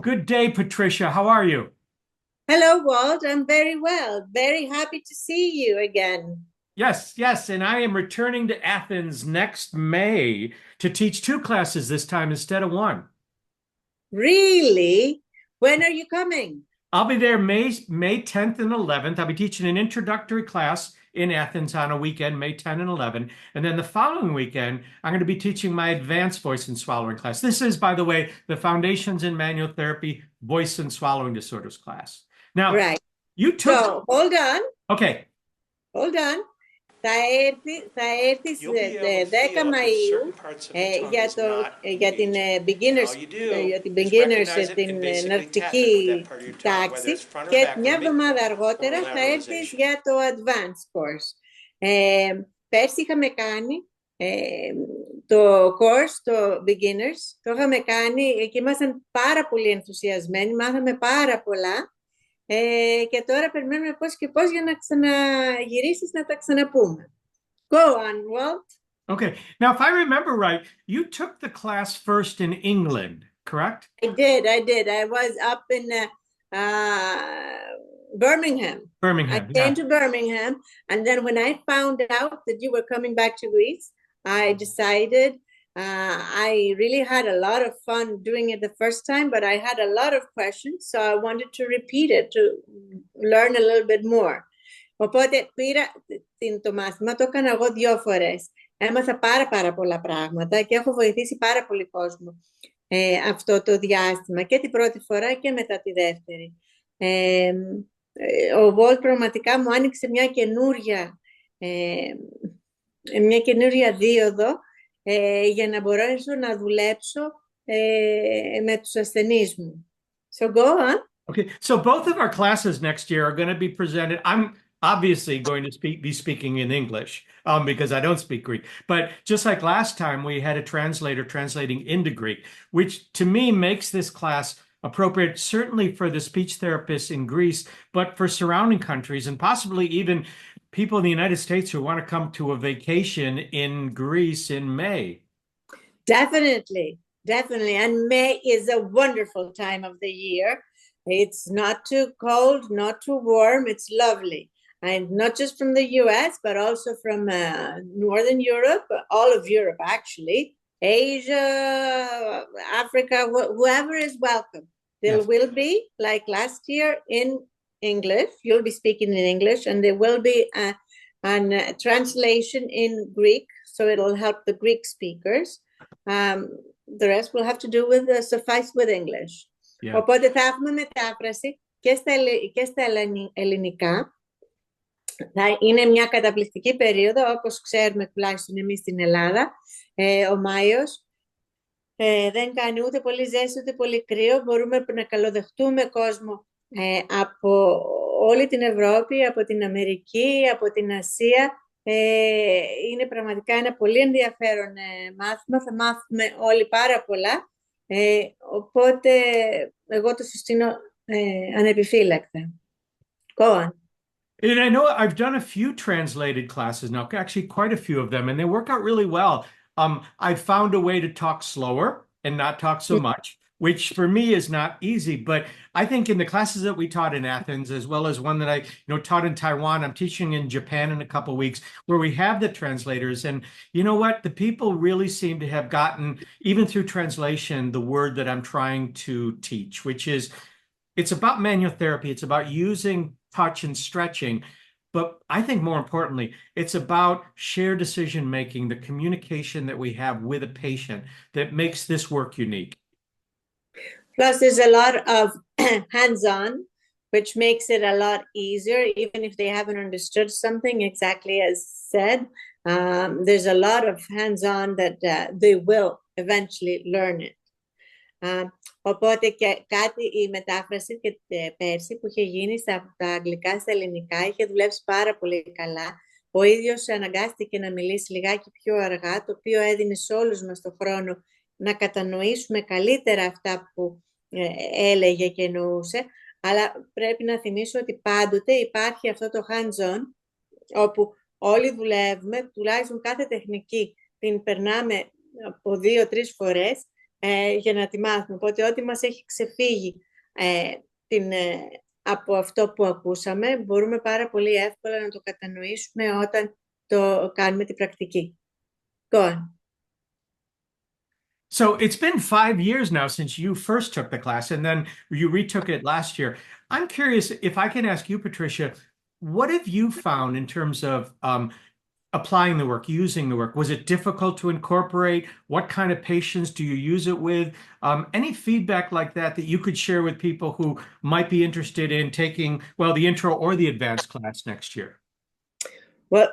Good day, Patricia. How are you? Hello, Walt. I'm very well. Very happy to see you again. Yes, yes, and I am returning to Athens next May to teach two classes this time instead of one. Really? When are you coming? I'll be there May 10th and 11th. I'll be teaching an introductory class in Athens on a weekend, May 10 and 11. And then the following weekend, I'm going to be teaching my advanced voice and swallowing class. This is, by the way, the Foundations in Manual Therapy Voice and Swallowing Disorders class. Now, Right. you took, So, hold on. okay, Hold on. Θα έρθει You'll be able to 10 feel if Μαΐου certain parts of the tongue is not για την engaging. And beginners, all you do για την is beginners recognize it and την basically tap it with that ναυτική part of your tongue, whether τάξη it's front or και back μια or mid εβδομάδα or αργότερα θα έρθεις lateralization. για το advanced course. Πέρσι είχαμε κάνει το course, το beginners, το είχαμε κάνει και ήμασταν πάρα πολύ ενθουσιασμένοι, μάθαμε πάρα πολλά και τώρα περιμένουμε πώς και πώς για να ξαναγυρίσεις να τα ξαναπούμε. Go on, Walt. okay. Now, if I remember right, you took the class first in England, correct? I was up in Birmingham. I Birmingham, came yeah. to Birmingham, and then when I found out that you were coming back to Greece, I decided I really had a lot of fun doing it the first time, but I had a lot of questions, so I wanted to repeat it to learn a little bit more. Οπότε πήρα το μάθημα, το έκανα εγώ 2 φορές. Έμαθα πάρα πολλά πράγματα και έχω βοηθήσει πάρα πολύ κόσμο αυτό το διάστημα και την πρώτη φορά και μετά τη δεύτερη. Ο Βολτ πραγματικά μου άνοιξε μια καινούρια δίωδο για να μπορέσω να δουλέψω με τους ασθενείς μου. So go on. Okay, so both of our classes next year are going to be presented. I'm obviously going to be speaking in English because I don't speak Greek. But just like last time, we had a translator translating into Greek, which to me makes this class appropriate certainly for the speech therapists in Greece, but for surrounding countries and possibly even people in the United States who want to come to a vacation in Greece in May. Definitely. And May is a wonderful time of the year. It's not too cold, not too warm. It's lovely. And not just from the US, but also from Northern Europe, all of Europe, actually. Asia, Africa, whoever is welcome. There Yes. will be, like last year, in English. You'll be speaking in English, and there will be a translation in Greek, so it'll help the Greek speakers. The rest will have to do with suffice with English. Yeah. Οπότε θα έχουμε μετάφραση και στα ελληνικά. Θα είναι μια καταπληκτική περίοδο, όπως ξέρουμε τουλάχιστον εμείς στην Ελλάδα. Ο Μάιος δεν κάνει ούτε πολύ ζέστη ούτε πολύ κρύο. Μπορούμε να καλοδεχτούμε κόσμο από όλη την Ευρώπη, από την Αμερική, από την Ασία. Είναι πραγματικά ένα πολύ ενδιαφέρον μάθημα. Θα μάθουμε όλοι πάρα πολλά. Οπότε εγώ το συστήνω ανεπιφύλακτα. Go on. And I know I've done a few translated classes now, actually quite a few of them, and they work out really well. I found a way to talk slower and not talk so much, which for me is not easy. But I think in the classes that we taught in Athens, as well as one that I taught in Taiwan, I'm teaching in Japan in a couple of weeks, where we have the translators. And you know what? The people really seem to have gotten, even through translation, the word that I'm trying to teach, which is it's about manual therapy. It's about using touch and stretching. But I think more importantly, it's about shared decision making, the communication that we have with a patient that makes this work unique. Plus, there's a lot of hands-on, which makes it a lot easier, even if they haven't understood something exactly as said. There's a lot of hands-on that they will eventually learn it. Οπότε και κάτι η μετάφραση και πέρσι που είχε γίνει στα τα αγγλικά στα ελληνικά είχε δουλέψει πάρα πολύ καλά. Ο ίδιος αναγκάστηκε να μιλήσει λιγάκι πιο αργά, το οποίο έδινε σε όλους μας το χρόνο να κατανοήσουμε καλύτερα αυτά που έλεγε και εννοούσε. Αλλά πρέπει να θυμίσω ότι πάντοτε υπάρχει αυτό το hands-on, όπου όλοι δουλεύουμε, τουλάχιστον κάθε τεχνική την περνάμε από 2-3 φορές, για να τη μάθουμε. Οπότε ό,τι μας έχει ξεφύγει την, από αυτό που ακούσαμε, μπορούμε πάρα πολύ εύκολα να το κατανοήσουμε όταν το κάνουμε την πρακτική. Go on. So it's been 5 years now since you first took the class, and then you retook it last year. I'm curious if I can ask you, Patricia, what have you found in terms of applying the work, using the work? Was it difficult to incorporate? What kind of patients do you use it with? Any feedback like that that you could share with people who might be interested in taking, well, the intro or the advanced class next year? Well,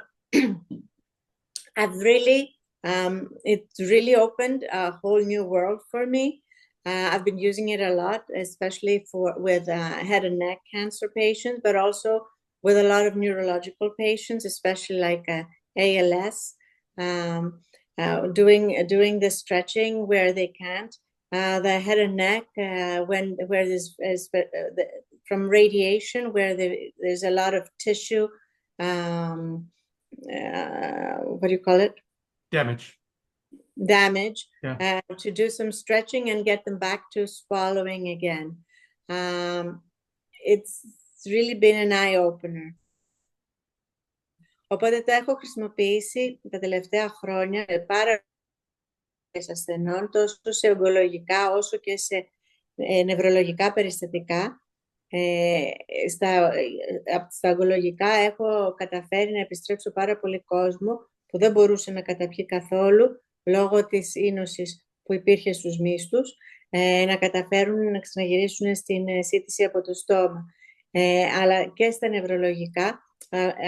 it's really opened a whole new world for me. I've been using it a lot, especially with head and neck cancer patients, but also with a lot of neurological patients, especially like ALS, doing the stretching where they can't. The head and neck, where there's from radiation, where there's a lot of tissue, what do you call it? Damage. Yeah. To do some stretching and get them back to swallowing again. It's really been an eye-opener. Οπότε τα έχω χρησιμοποιήσει τα τελευταία χρόνια πάρα ασθενών, τόσο σε ογκολογικά όσο και σε νευρολογικά περιστατικά. Από τα ογκολογικά έχω καταφέρει να επιστρέψω πάρα πολύ κόσμο που δεν μπορούσε να καταπιεί καθόλου λόγω της ίνωσης που υπήρχε στους μύστους, να καταφέρουν να ξαναγυρίσουν στην σύντηση από το στόμα. Αλλά και στα νευρολογικά,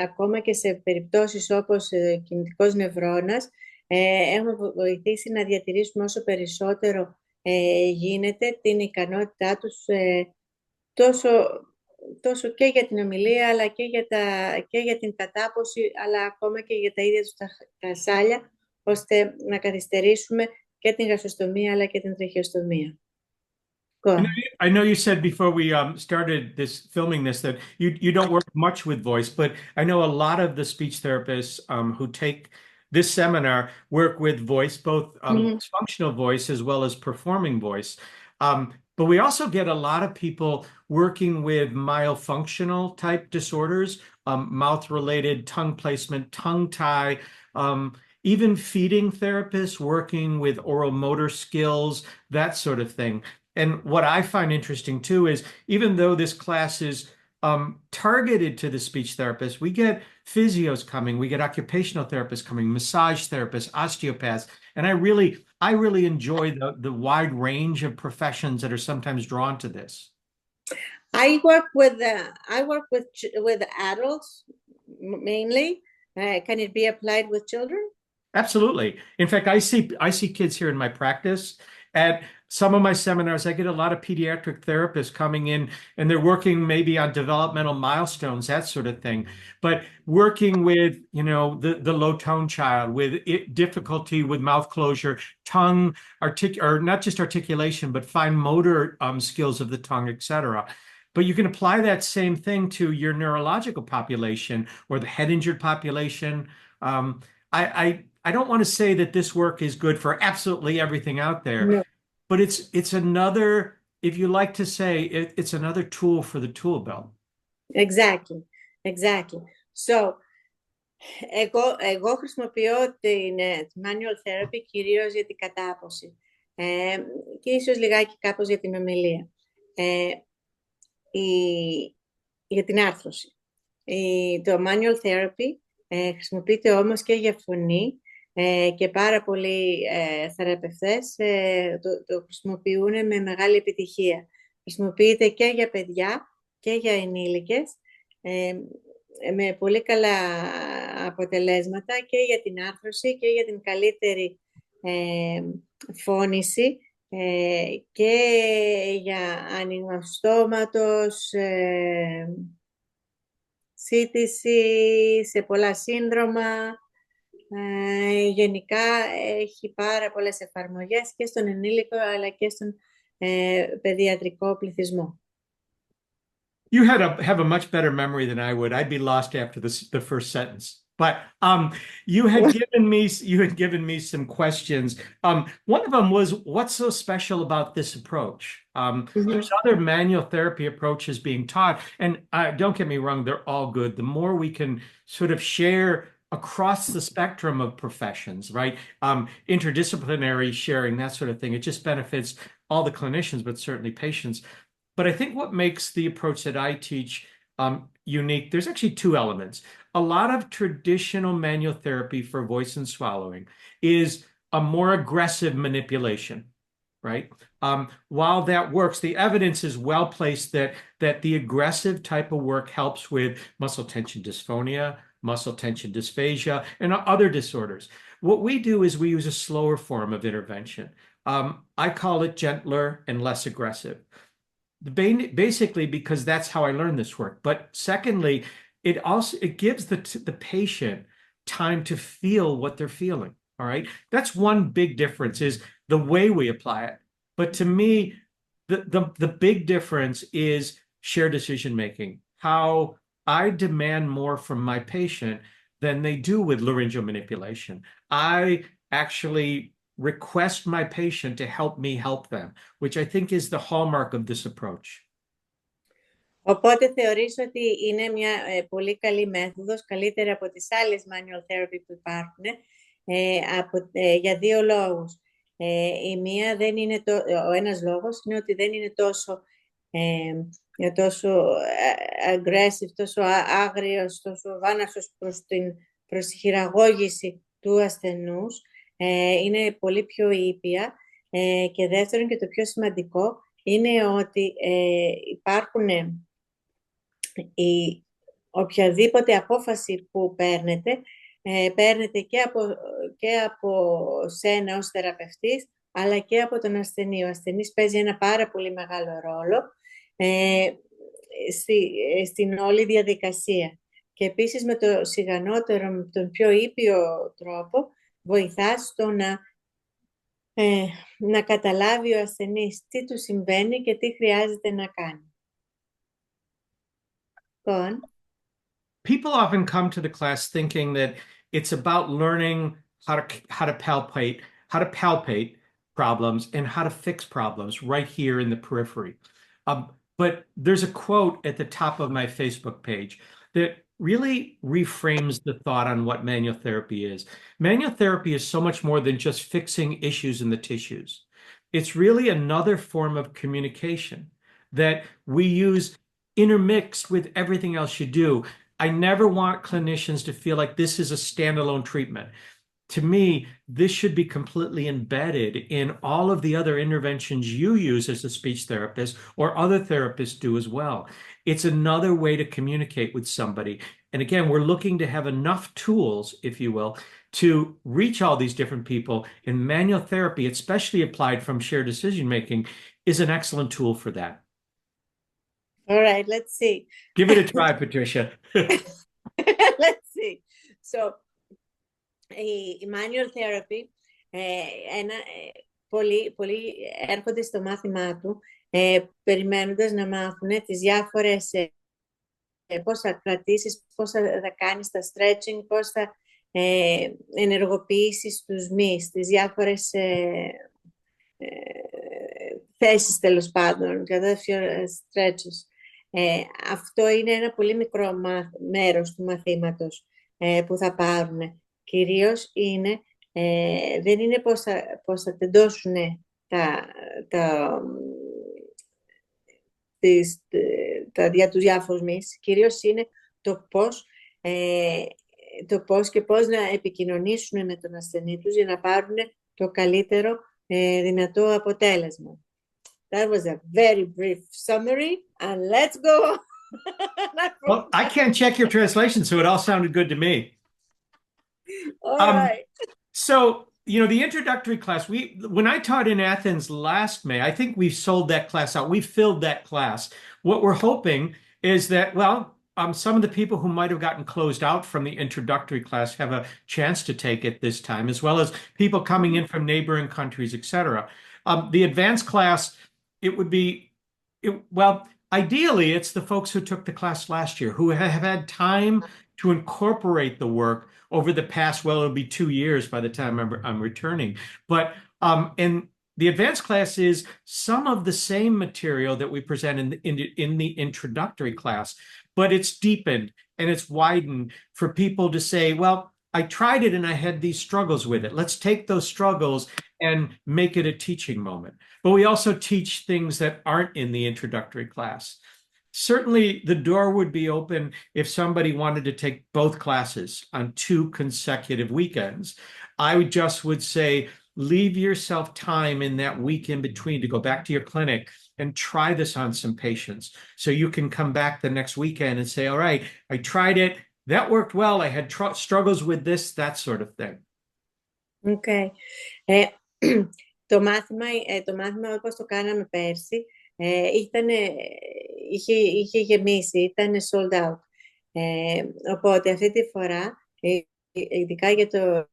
ακόμα και σε περιπτώσεις όπως κινητικός νευρώνας, έχουμε βοηθήσει να διατηρήσουμε όσο περισσότερο γίνεται την ικανότητά τους τόσο και για την ομιλία, αλλά και για την κατάποση, αλλά ακόμα και για τα ίδια τους τα σάλια, ώστε να καθυστερήσουμε και την γαστροστομία, αλλά και την τραχεοστομία. I know you said before we started filming this that you don't work much with voice, but I know a lot of the speech therapists who take this seminar work with voice, both functional voice as well as performing voice. But we also get a lot of people working with myofunctional type disorders, mouth-related tongue placement, tongue tie, even feeding therapists working with oral motor skills, that sort of thing. And what I find interesting too is even though this class is targeted to the speech therapist, we get physios coming, we get occupational therapists coming, massage therapists, osteopaths, and I really enjoy the wide range of professions that are sometimes drawn to this. I work with adults mainly. Can it be applied with children? Absolutely. In fact, I see kids here in my practice. At some of my seminars, I get a lot of pediatric therapists coming in and they're working maybe on developmental milestones, that sort of thing. But working with, the low tone child with difficulty with mouth closure, tongue, or not just articulation, but fine motor skills of the tongue, etc. But you can apply that same thing to your neurological population or the head injured population. I don't want to say that this work is good for absolutely everything out there, no. But it's another, if you like to say, it's another tool for the tool belt. Exactly. So, εγώ χρησιμοποιώ την manual therapy κυρίως για την κατάποση και ίσως λιγάκι κάπως για την ομιλία. Για την άρθρωση. Το manual therapy χρησιμοποιείται όμως και για φωνή και πάρα πολλοί θεραπευτές το χρησιμοποιούν με μεγάλη επιτυχία. Χρησιμοποιείται και για παιδιά και για ενήλικες με πολύ καλά αποτελέσματα και για την άρθρωση και για την καλύτερη φώνηση και για άνοιγμα στόματος, σύντηση σε πολλά σύνδρομα. Γενικά έχει πάρα πολλές εφαρμογές και στον ενήλικο αλλά και στον παιδιατρικό πληθυσμό. You have a much better memory than I would. I'd be lost after the first sentence. But you had given me some questions. One of them was, what's so special about this approach? Mhm. There's other manual therapy approaches being taught, and don't get me wrong, they're all good. The more we can sort of share across the spectrum of professions, right? Interdisciplinary sharing, that sort of thing, it just benefits all the clinicians, but certainly patients. But I think what makes the approach that I teach unique, there's actually two elements. A lot of traditional manual therapy for voice and swallowing is a more aggressive manipulation, right? While that works, the evidence is well placed that the aggressive type of work helps with muscle tension dysphonia, muscle tension dysphagia, and other disorders. What we do is we use a slower form of intervention. I call it gentler and less aggressive. Basically because that's how I learned this work. But secondly, it gives the patient time to feel what they're feeling. All right. That's one big difference is the way we apply it. But to me, the big difference is shared decision making. How I demand more from my patient than they do with laryngeal manipulation. I actually request my patient to help me help them, which I think is the hallmark of this approach. Οπότε θεωρείς ότι είναι μια πολύ καλή μέθοδος, καλύτερη από τις άλλες manual therapy που υπάρχουν, για δύο λόγους. Η μία δεν είναι ο ένας λόγος είναι ότι δεν είναι τόσο aggressive, τόσο άγριος, τόσο βάναυσος προς τη χειραγώγηση του ασθενούς. Είναι πολύ πιο ήπια. Και δεύτερον, και το πιο σημαντικό, είναι ότι υπάρχουν οποιαδήποτε απόφαση που παίρνετε και από σένα ως θεραπευτής, αλλά και από τον ασθενή. Ο ασθενής παίζει ένα πάρα πολύ μεγάλο ρόλο στην όλη διαδικασία. Και επίσης με το σιγανότερο, με τον πιο ήπιο τρόπο, βοηθά στο να καταλάβει ο ασθενής τι του συμβαίνει και τι χρειάζεται να κάνει. Go on. People often come to the class thinking that it's about learning how to palpate problems and how to fix problems right here in the periphery. But there's a quote at the top of my Facebook page that really reframes the thought on what manual therapy is. Manual therapy is so much more than just fixing issues in the tissues. It's really another form of communication that we use intermixed with everything else you do. I never want clinicians to feel like this is a standalone treatment. To me, this should be completely embedded in all of the other interventions you use as a speech therapist or other therapists do as well. It's another way to communicate with somebody. And again, we're looking to have enough tools, if you will, to reach all these different people. And manual therapy, especially applied from shared decision making, is an excellent tool for that. All right, let's see. Give it a try, Patricia. Let's see. So, η manual therapy, πολλοί έρχονται στο μάθημά του περιμένοντας να μάθουν τις διάφορες πώς θα κρατήσεις, πώς θα κάνεις τα stretching, πώς θα ενεργοποιήσεις τους μυς, τις διάφορες θέσεις τέλος πάντων, κατά stretches. Αυτό είναι ένα πολύ μικρό μέρος του μαθήματος που θα πάρουν. Κυρίως δεν είναι πώς θα τεντώσουν τους διάφορους μυς. Κυρίως είναι το πώς και πώς να επικοινωνήσουν με τον ασθενή τους για να πάρουν το καλύτερο δυνατό αποτέλεσμα. That was a very brief summary, and let's go. Well, I can't check your translation, so it all sounded good to me. All right. So, the introductory class, when I taught in Athens last May, I think we sold that class out. We filled that class. What we're hoping is that, some of the people who might have gotten closed out from the introductory class have a chance to take it this time, as well as people coming in from neighboring countries, etc. The advanced class, ideally, it's the folks who took the class last year, who have had time to incorporate the work over the past, well, it'll be 2 years by the time I'm returning. But and the advanced class is some of the same material that we present in the introductory class, but it's deepened and it's widened for people to say, well, I tried it and I had these struggles with it. Let's take those struggles and make it a teaching moment. But we also teach things that aren't in the introductory class. Certainly, the door would be open if somebody wanted to take both classes on 2 consecutive weekends. I just would say, leave yourself time in that week in between to go back to your clinic and try this on some patients. So you can come back the next weekend and say, all right, I tried it. That worked well. I had struggles with this, that sort of thing. Okay. Το μάθημα όπως το κάναμε πέρσι είχε γεμίσει, ήταν sold out. Οπότε αυτή τη φορά, ειδικά για το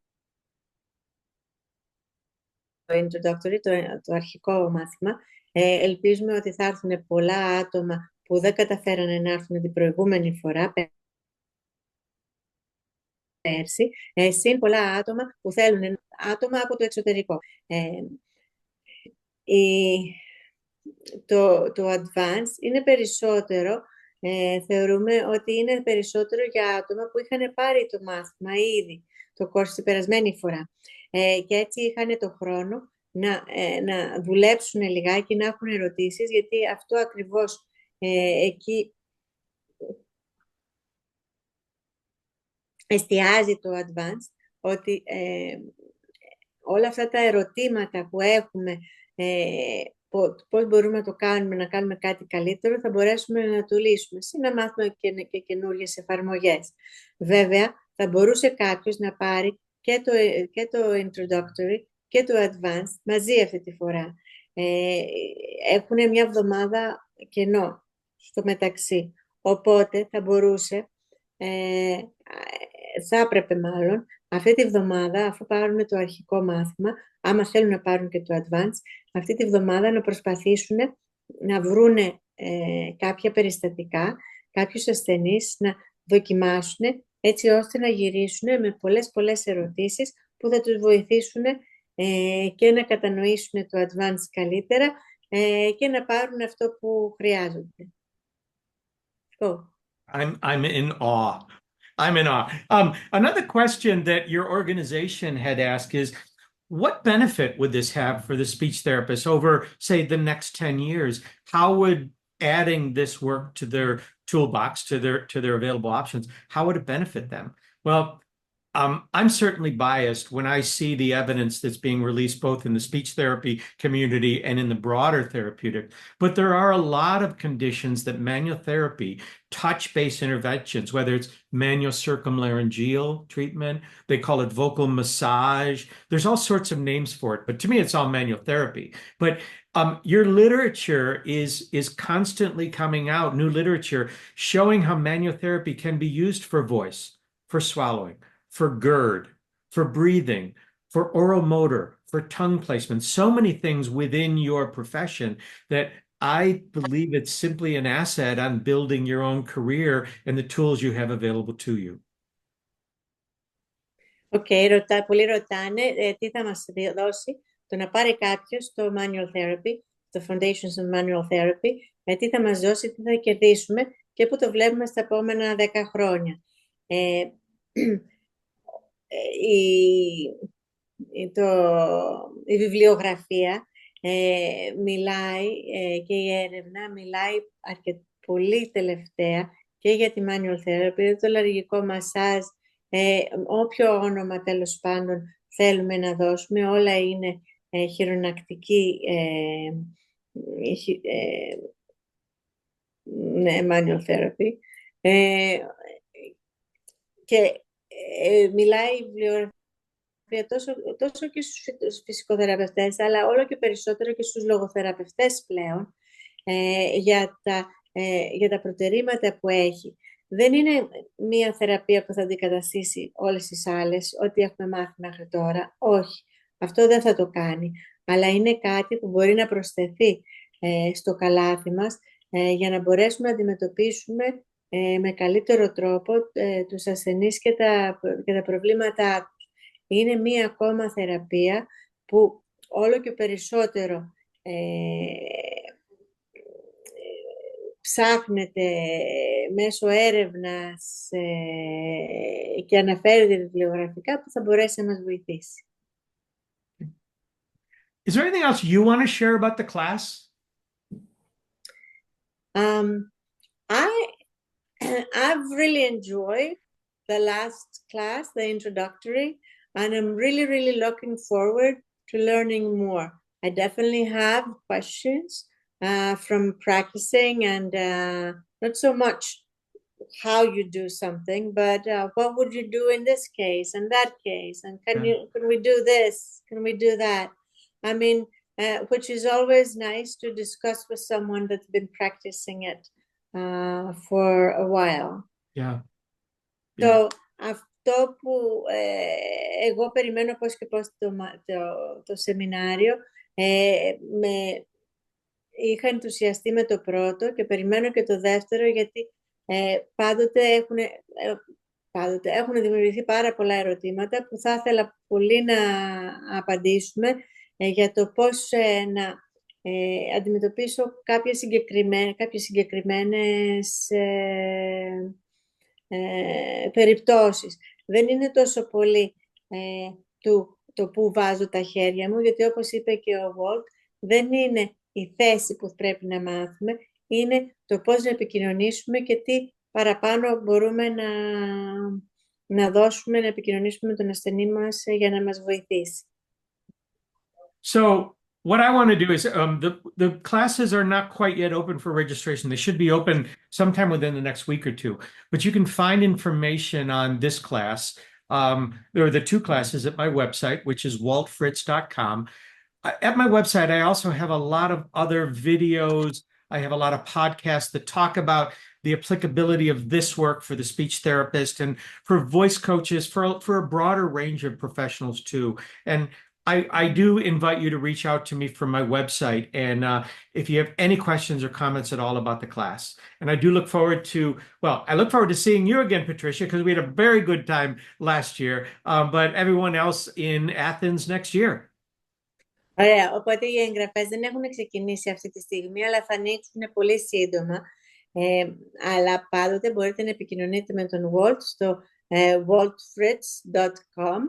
introductory, το αρχικό μάθημα, ελπίζουμε ότι θα έρθουν πολλά άτομα που δεν καταφέρανε να έρθουν την προηγούμενη φορά, πέρσι, συν πολλά άτομα που θέλουν, άτομα από το εξωτερικό. Το advanced είναι περισσότερο, θεωρούμε ότι είναι περισσότερο για άτομα που είχαν πάρει το μάθημα ήδη, το course την περασμένη φορά. Και έτσι είχαν το χρόνο να δουλέψουν λιγάκι, να έχουν ερωτήσεις, γιατί αυτό ακριβώς εκεί εστιάζει το advanced, ότι όλα αυτά τα ερωτήματα που έχουμε, πώς μπορούμε να το κάνουμε, να κάνουμε κάτι καλύτερο, θα μπορέσουμε να το λύσουμε, να μάθουμε και καινούργιες εφαρμογές. Βέβαια, θα μπορούσε κάποιος να πάρει και το introductory και το advanced μαζί αυτή τη φορά. Έχουν μια εβδομάδα κενό στο μεταξύ. Οπότε θα μπορούσε, θα έπρεπε μάλλον, αυτή τη βδομάδα, αφού πάρουν το αρχικό μάθημα, άμα θέλουν να πάρουν και το advanced, αυτή τη βδομάδα να προσπαθήσουν να βρούνε κάποια περιστατικά, κάποιους ασθενείς να δοκιμάσουν, έτσι ώστε να γυρίσουν με πολλές ερωτήσεις που θα τους βοηθήσουν και να κατανοήσουν το advanced καλύτερα και να πάρουν αυτό που χρειάζονται. I'm in awe. I'm in awe. Another question that your organization had asked is, what benefit would this have for the speech therapist over, say, the next 10 years? How would adding this work to their toolbox, to their available options, how would it benefit them? Well, I'm certainly biased when I see the evidence that's being released both in the speech therapy community and in the broader therapeutic, but there are a lot of conditions that manual therapy, touch-based interventions, whether it's manual circumlaryngeal treatment, they call it vocal massage, there's all sorts of names for it, but to me it's all manual therapy. But your literature is constantly coming out, new literature, showing how manual therapy can be used for voice, for swallowing, for GERD, for breathing, for oral motor, for tongue placement, so many things within your profession that I believe it's simply an asset on building your own career and the tools you have available to you. Πολλοί ρωτάνε τι θα μας δώσει το να πάρει κάποιος το manual therapy, το foundations of manual therapy, τι θα μας δώσει, τι θα κερδίσουμε και πού το βλέπουμε στα επόμενα 10 χρόνια. Η βιβλιογραφία μιλάει και η έρευνα μιλάει πολύ τελευταία και για τη manual therapy, το λαργικό μασάζ, όποιο όνομα τέλος πάντων θέλουμε να δώσουμε, όλα είναι χειρονακτική manual therapy. Και μιλάει η βιβλιογραφία τόσο και στους φυσικοθεραπευτές, αλλά όλο και περισσότερο και στους λογοθεραπευτές πλέον, για τα προτερήματα που έχει. Δεν είναι μία θεραπεία που θα αντικαταστήσει όλες τις άλλες, ό,τι έχουμε μάθει μέχρι τώρα. Όχι, αυτό δεν θα το κάνει. Αλλά είναι κάτι που μπορεί να προσθεθεί στο καλάθι μας για να μπορέσουμε να αντιμετωπίσουμε με καλύτερο τρόπο τους ασθενείς και τα προβλήματά τους. Είναι μία ακόμα θεραπεία που όλο και περισσότερο ψάχνεται μέσω έρευνας και αναφέρεται βιβλιογραφικά που θα μπορέσει να μας βοηθήσει. Is there anything else you want to share about the class? I've really enjoyed the last class, the introductory, and I'm really, really looking forward to learning more. I definitely have questions from practicing and not so much how you do something, but what would you do in this case and that case? And can we do this? Can we do that? I mean, which is always nice to discuss with someone that's been practicing it for a while. Yeah. So, αυτό που εγώ περιμένω πώς και πώς το σεμινάριο, είχα ενθουσιαστεί με το πρώτο και περιμένω και το δεύτερο, γιατί πάντοτε έχουν δημιουργηθεί πάρα πολλά ερωτήματα που θα ήθελα πολύ να απαντήσουμε για το πώς να αντιμετωπίσω κάποιες συγκεκριμένες περιπτώσεις. Δεν είναι τόσο πολύ το που βάζω τα χέρια μου, γιατί όπως είπε και ο Walt, δεν είναι η θέση που πρέπει να μάθουμε, είναι το πώς να επικοινωνήσουμε και τι παραπάνω μπορούμε να δώσουμε, να επικοινωνήσουμε με τον ασθενή μας για να μας βοηθήσει. So what I want to do is the classes are not quite yet open for registration. They should be open sometime within the next week or two. But you can find information on this class. There are the two classes at my website, which is waltfritz.com. At my website, I also have a lot of other videos. I have a lot of podcasts that talk about the applicability of this work for the speech therapist and for voice coaches, for a broader range of professionals too. And I do invite you to reach out to me from my website. And if you have any questions or comments at all about the class. And I do look forward to, well, I look forward to seeing you again, Patricia, because we had a very good time last year, but everyone else in Athens next year. Ωραία, οπότε οι εγγραφές δεν έχουν ξεκινήσει αυτή τη στιγμή, αλλά θα ανοίξουν πολύ σύντομα. Αλλά πάντοτε μπορείτε να επικοινωνείτε με τον Walt στο waltfritz.com,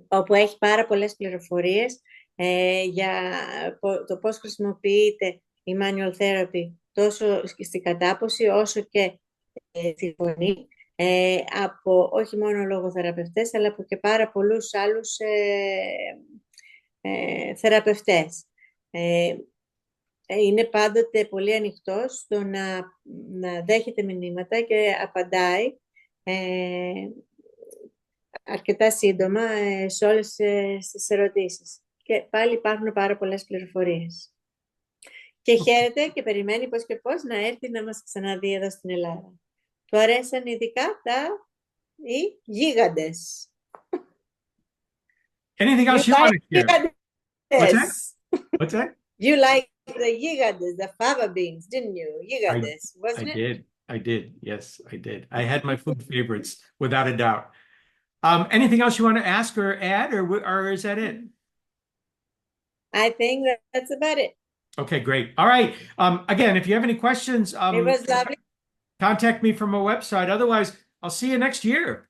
όπου έχει πάρα πολλές πληροφορίες για το πώς χρησιμοποιείται η manual therapy τόσο στην κατάποση όσο και στη φωνή, από όχι μόνο λογοθεραπευτές αλλά από και πάρα πολλούς άλλους θεραπευτές. Είναι πάντοτε πολύ ανοιχτός στο να δέχεται μηνύματα και απαντάει αρκετά σύντομα σε όλες τις ερωτήσεις. Και πάλι υπάρχουν πάρα πολλές πληροφορίες. Και χαίρεται και περιμένει πώς και πώς να έρθει να μας ξαναδεί εδώ στην Ελλάδα. Του αρέσαν ειδικά οι γίγαντες. Anything else you want to share? What's that? What's that? You like the gigantes, the fava beans, didn't you? Gigantes, wasn't it? I did. Yes, I did. I had my food favorites, without a doubt. Anything else you want to ask or add, or is that it? I think that's about it. Okay, great. All right. Again, if you have any questions, It was lovely. contact me from my website. Otherwise, I'll see you next year.